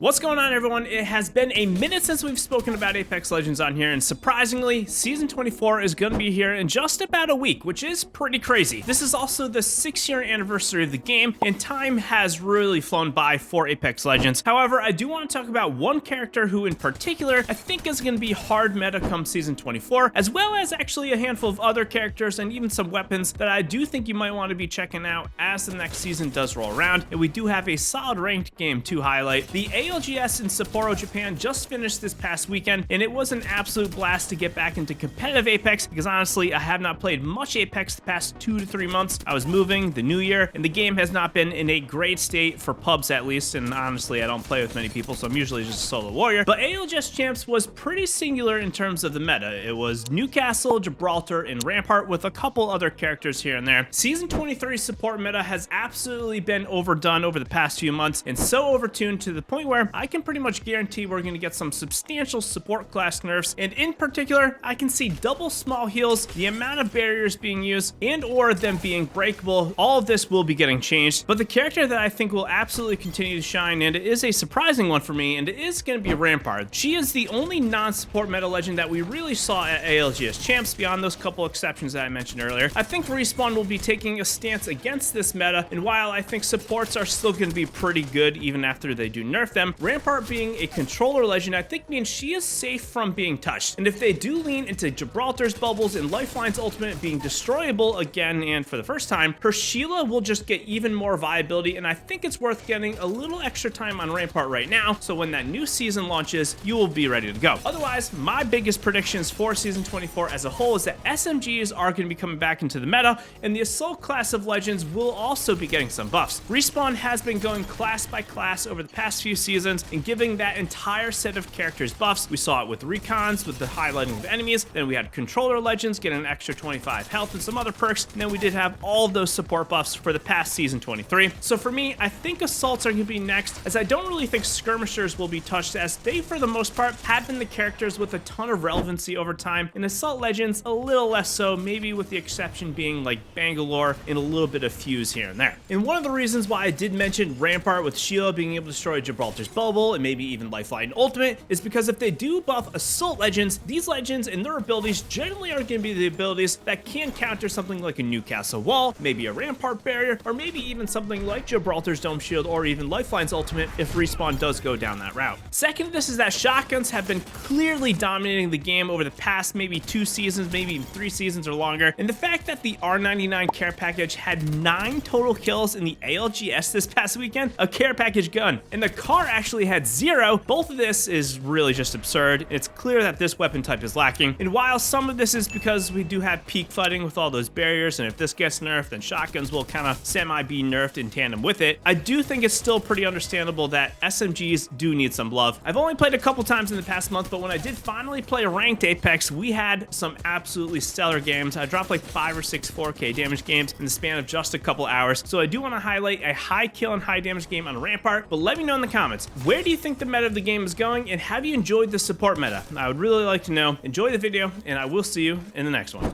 What's going on, everyone? It has been a minute since we've spoken about Apex Legends on here, and surprisingly, Season 24 is going to be here in just about a week, which is pretty crazy. This is also the 6-year anniversary of the game, and time has really flown by for Apex Legends. However, I do want to talk about one character who in particular I think is going to be hard meta come Season 24, as well as actually a handful of other characters and even some weapons that I do think you might want to be checking out as the next season does roll around, and we do have a solid ranked game to highlight. The LGS in Sapporo, Japan just finished this past weekend, and it was an absolute blast to get back into competitive Apex because honestly, I have not played much Apex the past 2 to 3 months. I was moving, the new year, and the game has not been in a great state for pubs at least, and honestly, I don't play with many people, so I'm usually just a solo warrior. But ALGS Champs was pretty singular in terms of the meta. It was Newcastle, Gibraltar, and Rampart with a couple other characters here and there. Season 23 support meta has absolutely been overdone over the past few months, and so overtuned to the point where I can pretty much guarantee we're going to get some substantial support class nerfs, and in particular, I can see double small heals, the amount of barriers being used, and or them being breakable. All of this will be getting changed, but the character that I think will absolutely continue to shine, and it is a surprising one for me, and it is going to be Rampart. She is the only non-support meta legend that we really saw at ALGS Champs, beyond those couple exceptions that I mentioned earlier. I think Respawn will be taking a stance against this meta, and while I think supports are still going to be pretty good even after they do nerf them, Rampart being a controller legend, I think means she is safe from being touched. And if they do lean into Gibraltar's bubbles and Lifeline's ultimate being destroyable again and for the first time, her Sheila will just get even more viability, and I think it's worth getting a little extra time on Rampart right now, so when that new season launches, you will be ready to go. Otherwise, my biggest predictions for Season 24 as a whole is that SMGs are going to be coming back into the meta, and the Assault class of Legends will also be getting some buffs. Respawn has been going class by class over the past few seasons and giving that entire set of characters buffs. We saw it with recons, with the highlighting of enemies, then we had controller legends getting an extra 25 health and some other perks, and then we did have all of those support buffs for the past Season 23. So for me, I think Assaults are going to be next, as I don't really think Skirmishers will be touched, as they for the most part have been the characters with a ton of relevancy over time, and Assault Legends a little less so, maybe with the exception being like Bangalore and a little bit of Fuse here and there. And one of the reasons why I did mention Rampart with Sheila being able to destroy Gibraltar's bubble and maybe even Lifeline ultimate is because if they do buff Assault Legends, these legends and their abilities generally are going to be the abilities that can counter something like a Newcastle wall, maybe a Rampart barrier, or maybe even something like Gibraltar's Dome Shield or even Lifeline's ultimate if Respawn does go down that route. Second to this is that shotguns have been clearly dominating the game over the past maybe 2 seasons, maybe even 3 seasons or longer, and the fact that the R99 care package had 9 total kills in the ALGS this past weekend, a care package gun, and the car actually had 0, both of this is really just absurd. It's clear that this weapon type is lacking, and while some of this is because we do have peak fighting with all those barriers, and if this gets nerfed, then shotguns will kind of semi-be nerfed in tandem with it, I do think it's still pretty understandable that SMGs do need some love. I've only played a couple times in the past month, but when I did finally play ranked Apex, we had some absolutely stellar games. I dropped like 5 or 6 4K damage games in the span of just a couple hours, so I do want to highlight a high kill and high damage game on Rampart, but let me know in the comments, where do you think the meta of the game is going, and have you enjoyed the support meta? I would really like to know. Enjoy the video, and I will see you in the next one.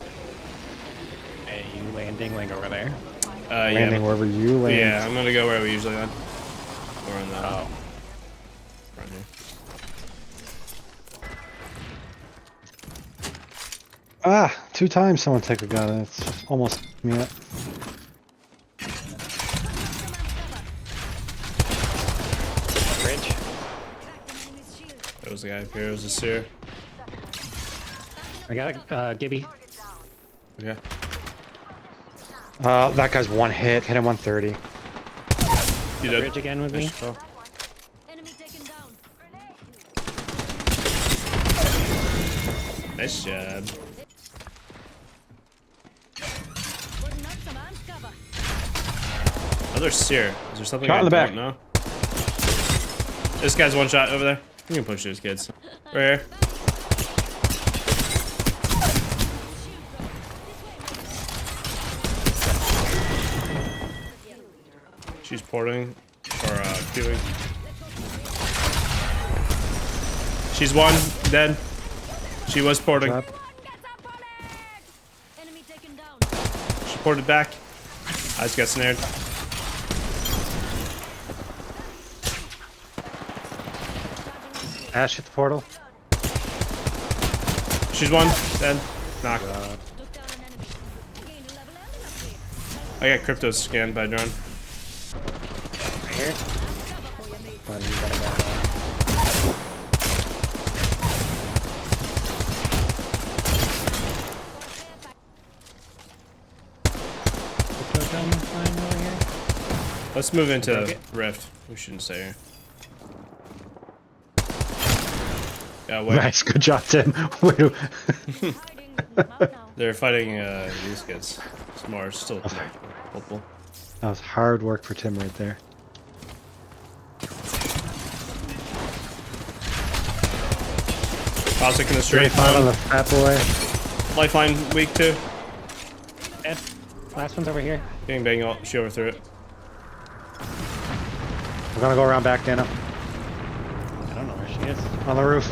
Hey, you landing like over there? Landing wherever you land. Yeah, I'm gonna go where we usually land. Or in the front here. Ah, 2 times someone took a gun. It's almost me up. Bridge. There was a guy up here. It was a seer. I got a Gibby. Okay. That guy's 1 hit. Hit him 130. You did. Bridge again with me. Nice job. Other seer. Is there something Shot I in the don't back. know? This guy's 1 shot over there. You can push these kids. Right here. She's porting or queuing. She's 1 dead. She was porting. She ported back. I just got snared. Ash hit the portal. She's one. Dead. Knock. I got crypto scanned by drone. Right here. But you gotta go. Flying over here. Let's move into Rift. We shouldn't stay here. Yeah, wait. Nice, good job, Tim. Wait. They're fighting these guys. It's more still hopeful. That was hard work for Tim right there. Toxic in the street. Great fun on the fat boy. Lifeline weak too. Dead. Last one's over here. Bang bang, she overthrew it. We're gonna go around back, Dana. I don't know where she is. On the roof.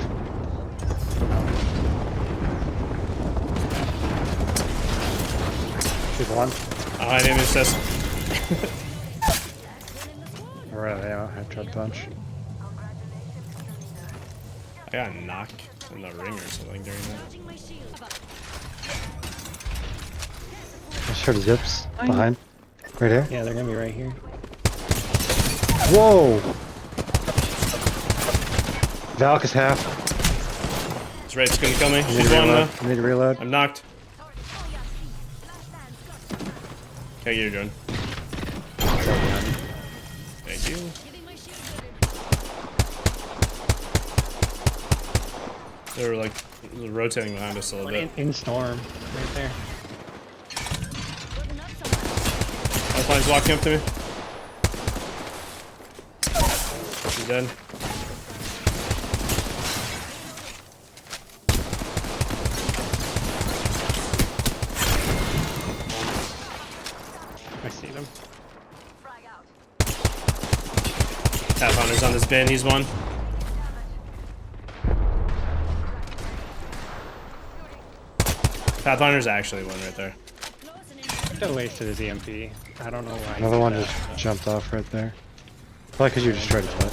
She's one. I didn't assess. Alright, yeah, I tried to punch. I got a knock in the ring or something during that. I just heard zips behind. Right here. Yeah, they're gonna be right here. Whoa! Valk is half. This raid's gonna kill me. I need She's to one reload. though. I need to reload. I'm knocked. Okay, you're doing. Thank you. They were like rotating behind us a little bit. In storm, right there. Lifeline's walking up to me. She's dead. I see them. Pathfinder's on this bin, he's one. Pathfinder's actually one right there. Still wasted his EMP. I don't know why. Another one just jumped off right there. Probably because you just tried to touch.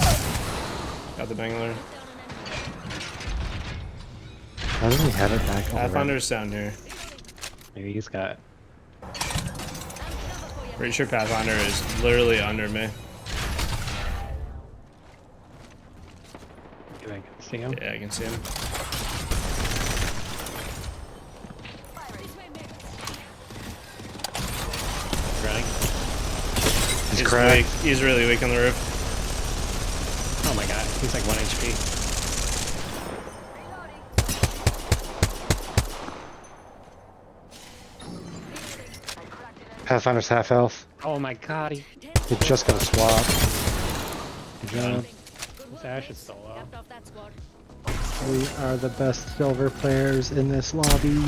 Got the bangler. Why doesn't he have it back? on the Pathfinder's down here. Maybe he's got. Pretty sure Pathfinder is literally under me. I can see him. Yeah, I can see him. Running. He's He's cracked. weak. He's really weak on the roof. Oh my god, he's like 1 HP. Pathfinder's half health. Oh my god, He just got a swap. Good job. his Ash is so low. We are the best silver players in this lobby.